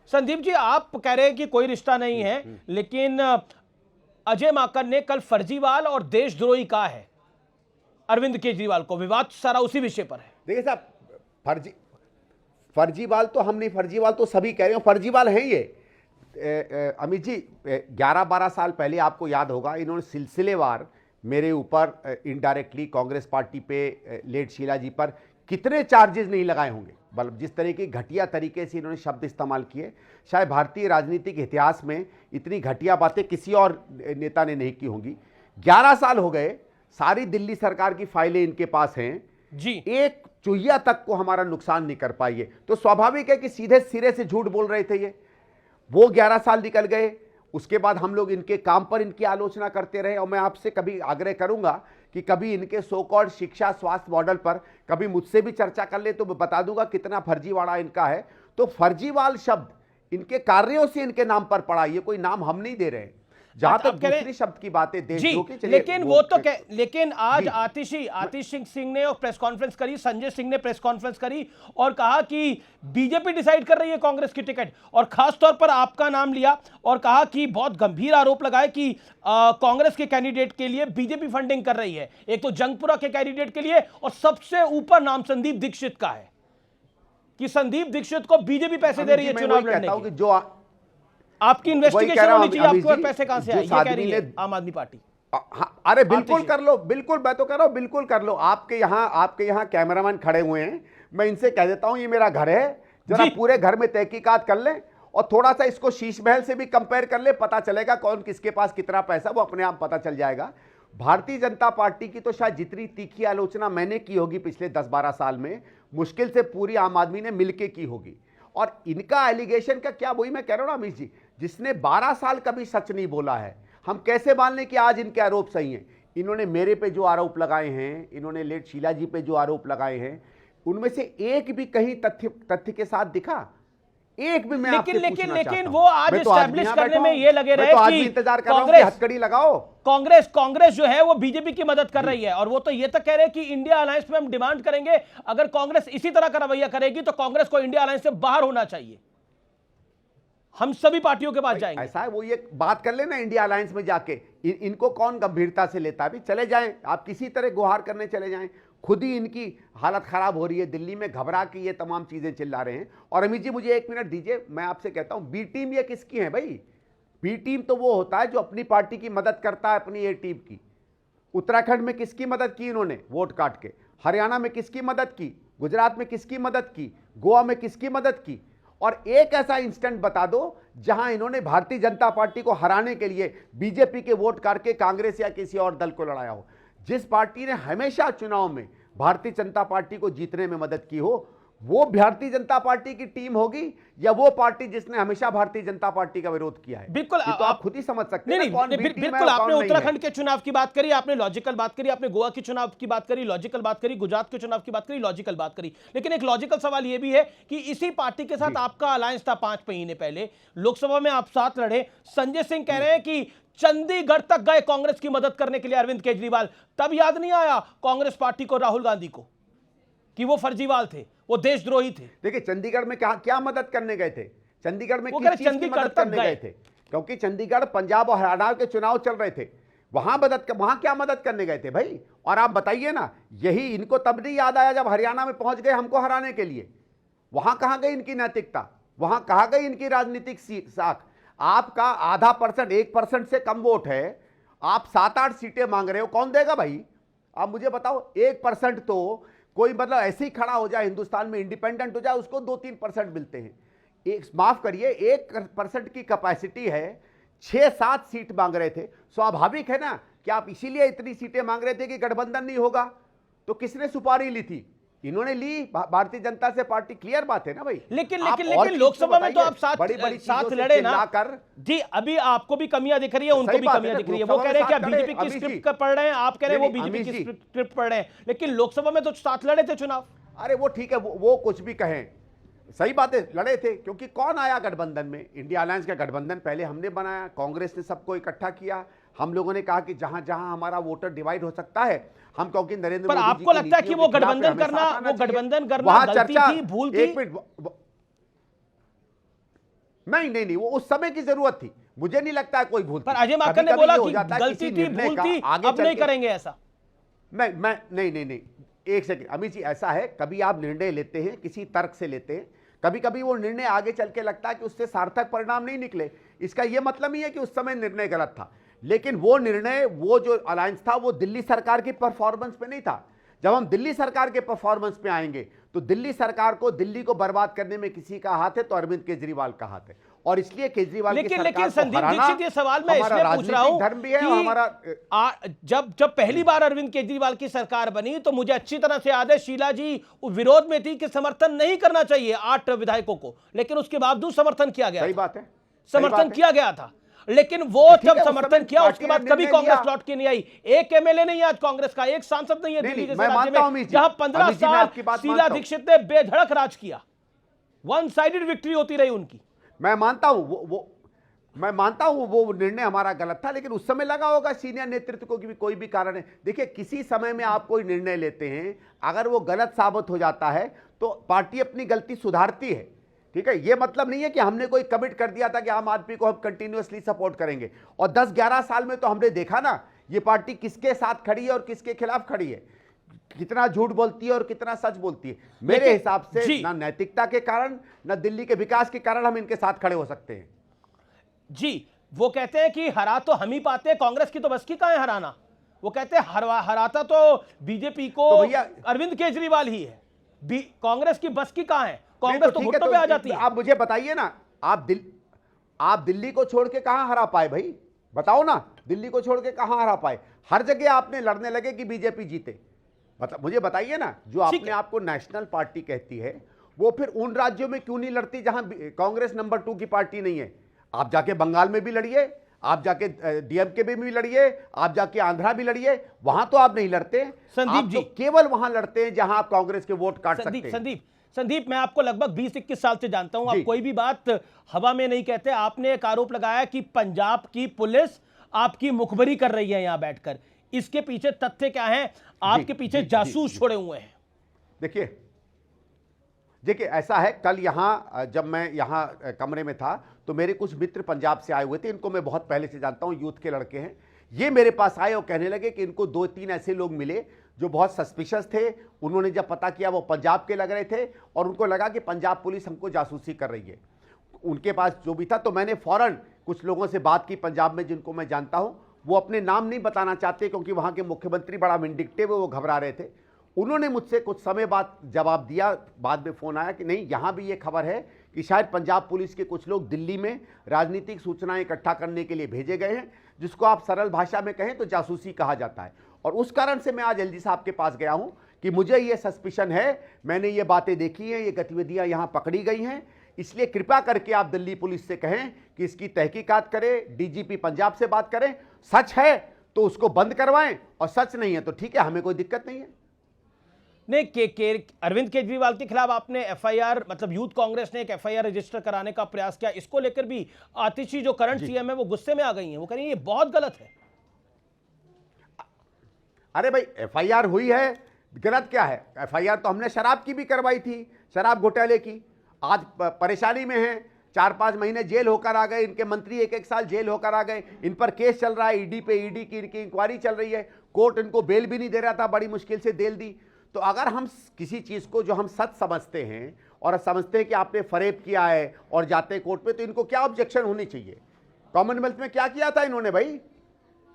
संदीप जी, आप कह रहे हैं कि कोई रिश्ता नहीं है, लेकिन अजय माकन ने कल फर्जीवाल और देशद्रोही कहा है अरविंद केजरीवाल को। विवाद सारा उसी विषय पर है। देखिए साहब, फर्जीवाल तो हम नहीं, फर्जीवाल तो सभी कह रहे हैं, फर्जीवाल हैं ये। अमित जी, 11-12 साल पहले आपको याद होगा, इन्होंने सिलसिलेवार मेरे ऊपर इनडायरेक्टली कांग्रेस पार्टी पे, लेट शीला जी पर कितने चार्जेस नहीं लगाए होंगे। मतलब जिस तरह की घटिया तरीके से इन्होंने शब्द इस्तेमाल किए, शायद भारतीय राजनीतिक इतिहास में इतनी घटिया बातें किसी और नेता ने नहीं की होंगी। 11 साल हो गए, सारी दिल्ली सरकार की फाइलें इनके पास हैं जी, एक चुहिया तक को हमारा नुकसान नहीं कर पाई है। तो स्वाभाविक है कि सीधे सिरे से झूठ बोल रहे थे ये। वो 11 साल निकल गए, उसके बाद हम लोग इनके काम पर इनकी आलोचना करते रहे। और मैं आपसे कभी आग्रह करूंगा कि कभी इनके सो कॉल्ड शिक्षा स्वास्थ्य मॉडल पर कभी मुझसे भी चर्चा कर ले, तो मैं बता दूंगा कितना फर्जीवाड़ा इनका है। तो फर्जीवाल शब्द इनके कार्यों से इनके नाम पर पड़ा, ये कोई नाम हम नहीं दे रहे हैं। जहां तक दूसरी शब्द की बात है देशद्रोह की, लेकिन लेकिन आज आतिश सिंह ने प्रेस कॉन्फ्रेंस करी, संजय सिंह ने प्रेस कॉन्फ्रेंस करी और कहा कि बीजेपी डिसाइड कर रही है कांग्रेस की टिकट, और खास तौर पर आपका नाम लिया और कहा कि बहुत गंभीर आरोप लगाए कि कांग्रेस के कैंडिडेट के लिए बीजेपी फंडिंग कर रही है, एक तो जंगपुरा के कैंडिडेट के लिए, और सबसे ऊपर नाम संदीप दीक्षित का है कि संदीप दीक्षित को बीजेपी पैसे दे रही है चुनाव लड़ने के। जो आपकी इन्वेस्टिगेशन होनी चाहिए, आपके पास पैसे कहां से आए, ये कह रही है आम आदमी पार्टी। अरे बिल्कुल कर लो, बिल्कुल, मैं तो कह रहा हूं बिल्कुल कर लो। आपके यहां कैमरामैन खड़े हुए हैं, मैं इनसे कह देता हूं ये मेरा घर है, जरा पूरे घर में तहकीकात कर ले और थोड़ा सा इसको शीश महल से भी कंपेयर कर ले, पता चलेगा कौन किसके पास कितना पैसा, वो अपने आप पता चल जाएगा। भारतीय जनता पार्टी की तो शायद जितनी तीखी आलोचना मैंने की होगी पिछले 10-12 साल में, मुश्किल से पूरी आम आदमी ने मिलकर की होगी। और इनका एलिगेशन का क्या, वही मैं कह रहा हूं ना अमित जी, जिसने 12 साल कभी सच नहीं बोला है, हम कैसे मान लें कि आज इनके आरोप सही हैं। इन्होंने मेरे पे जो आरोप लगाए हैं, इन्होंने लेट शीला जी पे जो आरोप लगाए हैं, उनमें से एक भी कहीं तथ्य के साथ दिखा? एक भी मैं आपसे पूछना चाहता हूं। लेकिन वो आज एस्टैब्लिश करने में ये लगे रहे कि इंतजार कर रहा हूं कि हथकड़ी लगाओ। कांग्रेस जो है वो बीजेपी की मदद कर रही है, और वो तो ये तक कह रहे हैं कि इंडिया अलायंस में हम डिमांड करेंगे, अगर कांग्रेस इसी तरह का रवैया करेगी तो कांग्रेस को इंडिया अलायंस से बाहर होना चाहिए, हम सभी पार्टियों के पास जाएंगे। ऐसा है, वो ये बात कर लेना इंडिया अलायंस में जाके, इनको कौन गंभीरता से लेता है? अभी चले जाएं, आप किसी तरह गुहार करने चले जाएं, खुद ही इनकी हालत खराब हो रही है, दिल्ली में घबरा के ये तमाम चीजें चिल्ला रहे हैं। और अमित जी मुझे 1 मिनट दीजिए, मैं आपसे कहता हूं बी टीम ये किसकी है भाई? बी टीम तो वो होता है जो अपनी पार्टी की मदद करता है, अपनी ए टीम की। उत्तराखंड में किसकी मदद की इन्होंने वोट काट के? हरियाणा में किसकी मदद की? गुजरात में किसकी मदद की? गोवा में किसकी मदद की? और एक ऐसा इंस्टेंट बता दो जहां इन्होंने भारतीय जनता पार्टी को हराने के लिए बीजेपी के वोट काट के कांग्रेस या किसी और दल को लड़ाया हो। जिस पार्टी ने हमेशा चुनाव में भारतीय जनता पार्टी को जीतने में मदद की हो, वो भारतीय जनता पार्टी की टीम होगी या वो पार्टी जिसने हमेशा भारतीय जनता पार्टी का विरोध किया है? बिल्कुल, तो आप खुद ही समझ सकते हैं। बिल्कुल, आपने उत्तराखंड के चुनाव की बात करी, आपने लॉजिकल बात करी, आपने गोवा के चुनाव की बात करी, लॉजिकल बात करी, गुजरात के चुनाव की बात करी, लॉजिकल बात करी। लेकिन एक लॉजिकल सवाल यह भी है कि इसी पार्टी के साथ आपका अलायंस था 5 महीने पहले, लोकसभा में आप साथ लड़े। संजय सिंह कह रहे हैं कि चंडीगढ़ तक गए कांग्रेस की मदद करने के लिए अरविंद केजरीवाल, तब याद नहीं आया कांग्रेस पार्टी को, राहुल गांधी को, कि वो फर्जीवाल थे, वो देशद्रोही थे। देखिए चंडीगढ़ में क्या मदद करने गए थे? चंडीगढ़ में किस चीज की मदद करने गए थे? क्योंकि चंडीगढ़, पंजाब और हरियाणा के चुनाव चल रहे थे, वहां क्या मदद करने गए थे भाई? और आप बताइए ना, यही इनको तब नहीं याद आया जब हरियाणा में पहुंच गए हमको हराने के लिए। वहां कहां गई इनकी नैतिकता? वहां कहां गई इनकी राजनीतिक साख? आपका आधा परसेंट, 1% से कम वोट है, आप 7-8 सीटें मांग रहे हो, कौन देगा भाई? आप मुझे बताओ। 1% तो कोई मतलब ऐसे ही खड़ा हो जाए हिंदुस्तान में, इंडिपेंडेंट हो जाए, उसको 2-3% मिलते हैं। माफ करिए, 1% की कैपेसिटी है, 6-7 सीट मांग रहे थे। स्वाभाविक है ना कि आप इसीलिए इतनी सीटें मांग रहे थे कि गठबंधन नहीं होगा। तो किसने सुपारी ली थी? इन्होंने ली, भारतीय जनता से पार्टी। क्लियर बात है ना भाई। लेकिन लोकसभा में तो आप साथ लड़े ना जी। अभी आपको भी कमियां दिख रही है, उनको भी कमियां दिख रही है। वो कह रहे हैं कि बीजेपी की स्क्रिप्ट पढ़ रहे हैं, आप कह रहे हैं वो बीजेपी की स्क्रिप्ट पढ़ रहे हैं, लेकिन लोकसभा में तो साथ लड़े थे चुनाव। अरे वो ठीक है, वो कुछ भी कहें, सही बात है, लड़े थे। क्योंकि कौन आया गठबंधन में? इंडिया अलायंस का गठबंधन पहले हमने बनाया, कांग्रेस ने सबको इकट्ठा किया। हम लोगों ने कहा कि जहां जहां हमारा वोटर डिवाइड हो सकता है, हम, क्योंकि नरेंद्र मोदी जी, आपको लगता है कि वो गठबंधन करना गलती थी, भूल थी? नहीं नहीं नहीं, वो उस समय की जरूरत थी, मुझे नहीं लगता है कोई भूल पर अजय माकन ने बोला कि गलती थी, भूल थी, अब नहीं करेंगे ऐसा। मैं नहीं नहीं नहीं, एक सेकंड अमित जी, ऐसा है कभी आप निर्णय लेते हैं किसी तर्क से लेते हैं, कभी कभी वो निर्णय आगे चल के लगता है कि उससे सार्थक परिणाम नहीं निकले, इसका यह मतलब नहीं है कि उस समय निर्णय गलत था, लेकिन वो निर्णय, वो जो अलायंस था वो दिल्ली सरकार की परफॉर्मेंस पे नहीं था। जब हम दिल्ली सरकार के परफॉर्मेंस पे आएंगे तो दिल्ली सरकार को, दिल्ली को बर्बाद करने में किसी का हाथ है तो अरविंद केजरीवाल का हाथ है, और इसलिए केजरीवाल की सरकार को संदीप हराना दीक्षित, ये सवाल मैं इसलिए पूछ रहा हूं धर्म भी है, कि हमारा जब पहली बार अरविंद केजरीवाल की सरकार बनी तो मुझे अच्छी तरह से याद है शीला जी विरोध में थी कि समर्थन नहीं करना चाहिए 8 विधायकों को, लेकिन उसके बावजूद समर्थन किया गया। सही बात है, समर्थन किया गया था, लेकिन वो जब समर्थन किया उसके बाद कभी कांग्रेस लौट के नहीं आई। एक एमएलए नहीं आज कांग्रेस का, एक सांसद नहीं है दिल्ली जैसे राज्य में जहां 15 साल शीला दीक्षित ने बेधड़क राज किया, वन साइडेड विक्ट्री होती रही उनकी। मैं मानता हूं मैं मानता हूं वो निर्णय हमारा गलत था, लेकिन उस समय लगा होगा सीनियर नेतृत्व को कि कोई भी कारण है। देखिए, किसी समय में आप कोई निर्णय लेते हैं, अगर वो गलत साबित हो जाता है तो पार्टी अपनी गलती सुधारती है, ठीक है। ये मतलब नहीं है कि हमने कोई कमिट कर दिया था कि आम आदमी को हम कंटिन्यूअसली सपोर्ट करेंगे, और 10-11 साल में तो हमने देखा ना ये पार्टी किसके साथ खड़ी है और किसके खिलाफ खड़ी है, कितना झूठ बोलती है और कितना सच बोलती है। मेरे हिसाब से ना नैतिकता के कारण ना दिल्ली के विकास के कारण हम इनके साथ खड़े हो सकते हैं। जी, वो कहते हैं कि हरा तो हम ही पाते हैं, कांग्रेस की तो बस की कहां है हराना। वो कहते हैं हराता तो बीजेपी को तो अरविंद केजरीवाल ही है, कांग्रेस की बस की कहां है, कांग्रेस तो घुटनों पे आ जाती है। आप मुझे बताइए ना, आप दिल्ली को छोड़ के कहां हरा पाए भाई, बताओ ना, दिल्ली को छोड़ के कहां हरा पाए। हर जगह आपने लड़ने लगे कि बीजेपी जीते, मुझे बताइए ना। जो आपने आपको नेशनल पार्टी कहती है वो फिर उन राज्यों में क्यों नहीं लड़ती जहां कांग्रेस नंबर 2 की पार्टी नहीं है। आप जाके बंगाल में भी लड़िए, आप जाके डीएमके में भी लड़िए, आप जाके आंध्रा भी लड़िए, वहां तो आप नहीं लड़ते। संदीप जी, तो केवल वहां लड़ते हैं जहां आप कांग्रेस के वोट काट सकते हैं। संदीप, मैं आपको लगभग 20-21 साल से जानता हूं, आप कोई भी बात हवा में नहीं कहते। आपने एक आरोप लगाया कि पंजाब की पुलिस आपकी मुखबरी कर रही है यहां बैठकर, इसके पीछे तथ्य क्या है? आपके पीछे जासूस छोड़े हुए हैं। देखिए ऐसा है, कल यहां जब मैं यहां कमरे में था तो मेरे कुछ मित्र पंजाब से आए हुए थे, इनको मैं बहुत पहले से जानता हूं, यूथ के लड़के हैं। ये मेरे पास आए और कहने लगे कि इनको 2-3 ऐसे लोग मिले जो बहुत सस्पिशियस थे। उन्होंने जब पता किया वो पंजाब के लग रहे थे और उनको लगा कि पंजाब पुलिस हमको जासूसी कर रही है। उनके पास जो भी था, तो मैंने फौरन कुछ लोगों से बात की पंजाब में जिनको मैं जानता हूं। वो अपने नाम नहीं बताना चाहते क्योंकि वहां के मुख्यमंत्री बड़ा विंडिक्टिव है, वो घबरा रहे थे। उन्होंने मुझसे कुछ समय बाद जवाब दिया, बाद में फोन आया कि नहीं, यहां भी ये खबर है कि शायद पंजाब पुलिस के कुछ लोग दिल्ली में राजनीतिक सूचनाएं इकट्ठा करने के लिए भेजे गए हैं, जिसको आप सरल भाषा में कहें तो जासूसी कहा जाता है। और उस कारण से मैं आज एलजी साहब के पास गया हूं कि मुझे ये सस्पिशन है, मैंने ये बातें देखी हैं, ये गतिविधियां यहां पकड़ी गई हैं, इसलिए कृपया करके आप दिल्ली पुलिस से कहें कि इसकी तहकीकात करें, डीजीपी पंजाब से बात करें, सच है तो उसको बंद करवाएं और सच नहीं है तो ठीक है, हमें कोई दिक्कत नहीं है। नहीं, अरविंद केजरीवाल के खिलाफ आपने एफआईआर, मतलब यूथ कांग्रेस ने एक एफआईआर रजिस्टर कराने का प्रयास किया, इसको लेकर भी आतिशी जो करंट सीएम है वो गुस्से में आ गई हैं, वो कह रही है ये बहुत गलत है। अरे भाई, एफआईआर हुई है, गलत क्या है? एफआईआर तो हमने शराब की भी करवाई थी, शराब घोटाले की। आज परेशानी में है, 4-5 महीने जेल होकर आ गए, इनके मंत्री 1-1 साल जेल होकर आ गए, इन पर केस चल रहा है, ईडी पे ईडी की इनकी इंक्वायरी चल रही है, कोर्ट इनको बेल भी नहीं दे रहा था, बड़ी मुश्किल से बेल दी। तो अगर हम किसी चीज को जो हम सच समझते हैं और समझते हैं कि आपने फरेब किया है और जाते हैं कोर्ट पे, तो इनको क्या ऑब्जेक्शन होनी चाहिए? कॉमनवेल्थ में क्या किया था इन्होंने भाई?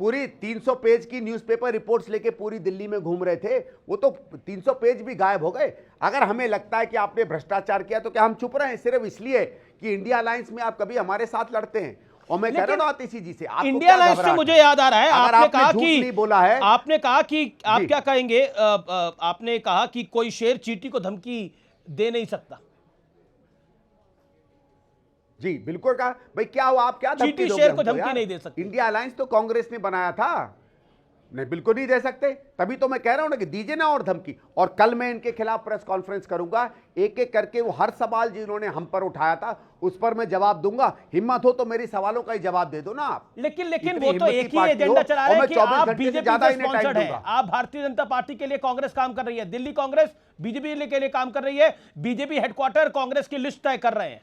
पूरी 300 पेज की न्यूज़पेपर रिपोर्ट्स लेके पूरी दिल्ली में घूम रहे थे, वो तो 300 पेज भी गायब हो गए। अगर हमें लगता है कि आपने भ्रष्टाचार किया तो क्या हम चुप रहे हैं सिर्फ इसलिए कि इंडिया अलायंस में आप कभी हमारे साथ लड़ते हैं? और मैं कह रहा हूं आतिशी जी से, इंडिया अलायंस से मुझे याद आ रहा है, आपने कहा कि नहीं बोला है, आपने कहा कि आप क्या कहेंगे, आपने कहा कि कोई शेर चींटी को धमकी दे नहीं सकता। जी बिल्कुल कहा भाई, क्या हुआ, आप क्या चींटी शेर को धमकी नहीं दे सकते? इंडिया अलायंस तो कांग्रेस ने बनाया था, नहीं बिल्कुल नहीं दे सकते। तभी तो मैं कह रहा हूं ना कि दीजिए ना और धमकी। और कल मैं इनके खिलाफ प्रेस कॉन्फ्रेंस करूंगा, एक एक करके वो हर सवाल जिन्होंने हम पर उठाया था उस पर मैं जवाब दूंगा। हिम्मत हो तो मेरी सवालों का ही जवाब दे दो ना आप। लेकिन वो तो एक ही एजेंडा चला रहे हैं कि आप बीजेपी के स्पॉन्सर्ड हैं, आप भारतीय जनता पार्टी के लिए कांग्रेस काम कर रही है, दिल्ली कांग्रेस बीजेपी के लिए काम कर रही है, बीजेपी हेडक्वार्टर कांग्रेस की लिस्ट तय कर रहे हैं।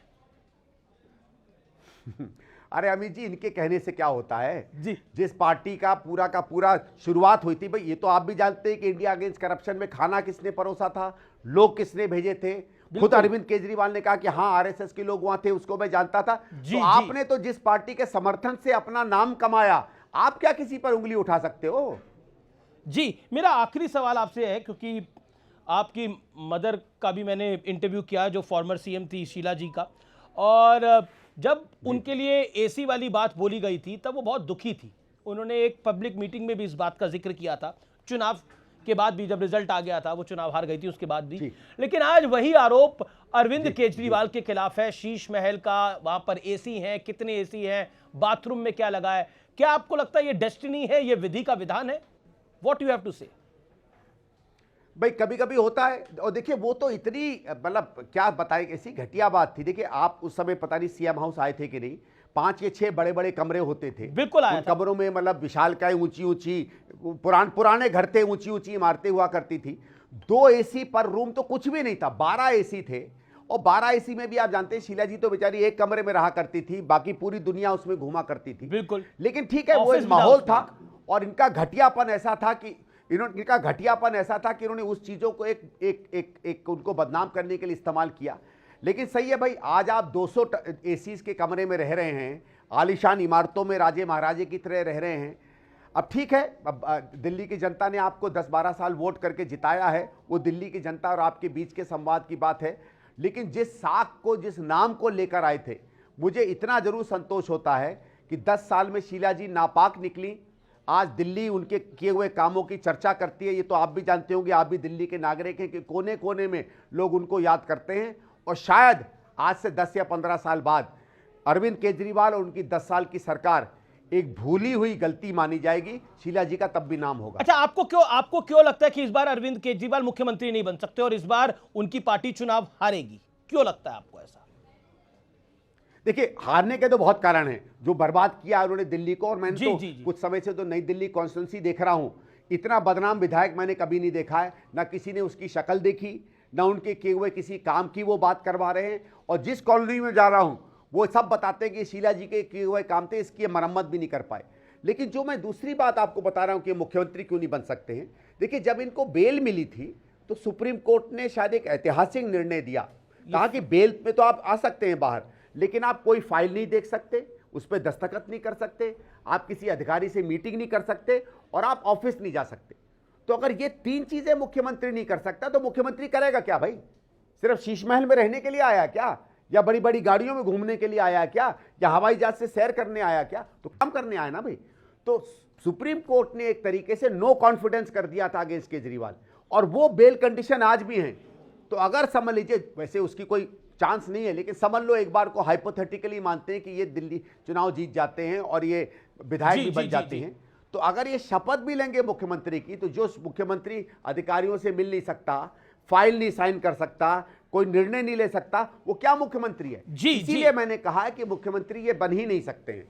अरे अमित जी, इनके कहने से क्या होता है जी। जिस पार्टी का पूरा शुरुआत हुई थी, भाई ये तो आप भी जानते हैं कि इंडिया अगेंस्ट करप्शन में खाना किसने परोसा था, लोग किसने भेजे थे। खुद अरविंद केजरीवाल ने कहा कि हाँ आरएसएस के लोग वहां थे, उसको मैं जानता था। तो आपने तो जिस पार्टी के समर्थन से अपना नाम कमाया, आप क्या किसी पर उंगली उठा सकते हो? जी, मेरा आखिरी सवाल आपसे है, क्योंकि आपकी मदर का भी मैंने इंटरव्यू किया, जो फॉर्मर सीएम थी शीला जी का, और जब उनके लिए एसी वाली बात बोली गई थी तब वो बहुत दुखी थी। उन्होंने एक पब्लिक मीटिंग में भी इस बात का जिक्र किया था, चुनाव के बाद भी, जब रिजल्ट आ गया था, वो चुनाव हार गई थी उसके बाद भी। लेकिन आज वही आरोप अरविंद केजरीवाल के खिलाफ है। शीश महल का वहां पर एसी है, कितने एसी हैं, बाथरूम में क्या लगा है? क्या आपको लगता है ये डेस्टिनी है, ये विधि का विधान है? व्हाट यू हैव टू से? भाई कभी कभी होता है, और देखिए वो तो इतनी मतलब क्या बताए, ऐसी घटिया बात थी। देखिए आप उस समय पता नहीं सीएम हाउस आए थे कि नहीं, 5 या 6 बड़े बड़े कमरे होते थे। बिल्कुल आया उन कमरों में मतलब विशालकाय ऊंची ऊंची पुराने घर थे, ऊंची ऊंची इमारतें हुआ करती थी। 2 एसी पर रूम तो कुछ भी नहीं था, 12 एसी थे। और 12 एसी में भी आप जानते हैं शीला जी तो बेचारी एक कमरे में रहा करती थी, बाकी पूरी दुनिया उसमें घूमा करती थी। बिल्कुल। लेकिन ठीक है, वो एक माहौल था। और इनका घटियापन ऐसा था कि इन्होंने उस चीजों को एक उनको बदनाम करने के लिए इस्तेमाल किया। लेकिन सही है भाई, आज आप 200 एसीज के कमरे में रह रहे हैं, आलीशान इमारतों में राजे महाराजे की तरह रह रहे हैं। अब ठीक है, अब दिल्ली की जनता ने आपको 10-12 साल वोट करके जिताया है, वो दिल्ली की जनता और आपके बीच के संवाद की बात है। लेकिन जिस साख को, जिस नाम को लेकर आए थे, मुझे इतना जरूर संतोष होता है कि 10 साल में शीला जी नापाक निकली। आज दिल्ली उनके किए हुए कामों की चर्चा करती है। ये तो आप भी जानते होंगे, आप भी दिल्ली के नागरिक हैं, कि कोने कोने में लोग उनको याद करते हैं। और शायद आज से 10 या 15 साल बाद अरविंद केजरीवाल और उनकी 10 साल की सरकार एक भूली हुई गलती मानी जाएगी, शीला जी का तब भी नाम होगा। अच्छा, आपको क्यों लगता है कि इस बार अरविंद केजरीवाल मुख्यमंत्री नहीं बन सकते और इस बार उनकी पार्टी चुनाव हारेगी? क्यों लगता है आपको ऐसा? देखिए, हारने के तो बहुत कारण हैं। जो बर्बाद किया उन्होंने दिल्ली को, और मैंने तो कुछ समय से तो नई दिल्ली कॉन्स्टिट्यूंसी देख रहा हूं, इतना बदनाम विधायक मैंने कभी नहीं देखा है। ना किसी ने उसकी शक्ल देखी, ना उनके किए हुए किसी काम की वो बात करवा रहे हैं। और जिस कॉलोनी में जा रहा हूं वो सब बताते हैं कि शीला जी के किए हुए काम थे, इसकी मरम्मत भी नहीं कर पाए। लेकिन जो मैं दूसरी बात आपको बता रहा हूं कि मुख्यमंत्री क्यों नहीं बन सकते हैं, देखिए जब इनको बेल मिली थी तो सुप्रीम कोर्ट ने शायद एक ऐतिहासिक निर्णय दिया, कहा कि बेल पे तो आप आ सकते हैं बाहर, लेकिन आप कोई फाइल नहीं देख सकते, उस पर दस्तखत नहीं कर सकते, आप किसी अधिकारी से मीटिंग नहीं कर सकते, और आप ऑफिस नहीं जा सकते। तो अगर ये 3 चीजें मुख्यमंत्री नहीं कर सकता तो मुख्यमंत्री करेगा क्या भाई? सिर्फ शीश महल में रहने के लिए आया क्या, या बड़ी बड़ी गाड़ियों में घूमने के लिए आया क्या, या हवाई जहाज से सैर करने आया क्या? तो काम करने आया ना भाई। तो सुप्रीम कोर्ट ने एक तरीके से नो कॉन्फिडेंस कर दिया था अगेंस्ट केजरीवाल, और वो बेल कंडीशन आज भी हैं। तो अगर समझ लीजिए, वैसे उसकी कोई चांस नहीं है, लेकिन समझ लो एक बार को हाइपोथेटिकली मानते हैं कि ये दिल्ली चुनाव जीत जाते हैं और ये विधायक भी बन जाते हैं, तो अगर ये शपथ भी लेंगे मुख्यमंत्री की, तो जो मुख्यमंत्री अधिकारियों से मिल नहीं सकता, फाइल नहीं साइन कर सकता, कोई निर्णय नहीं ले सकता, वो क्या मुख्यमंत्री है? इसीलिए मैंने कहा है कि मुख्यमंत्री ये बन ही नहीं सकते हैं।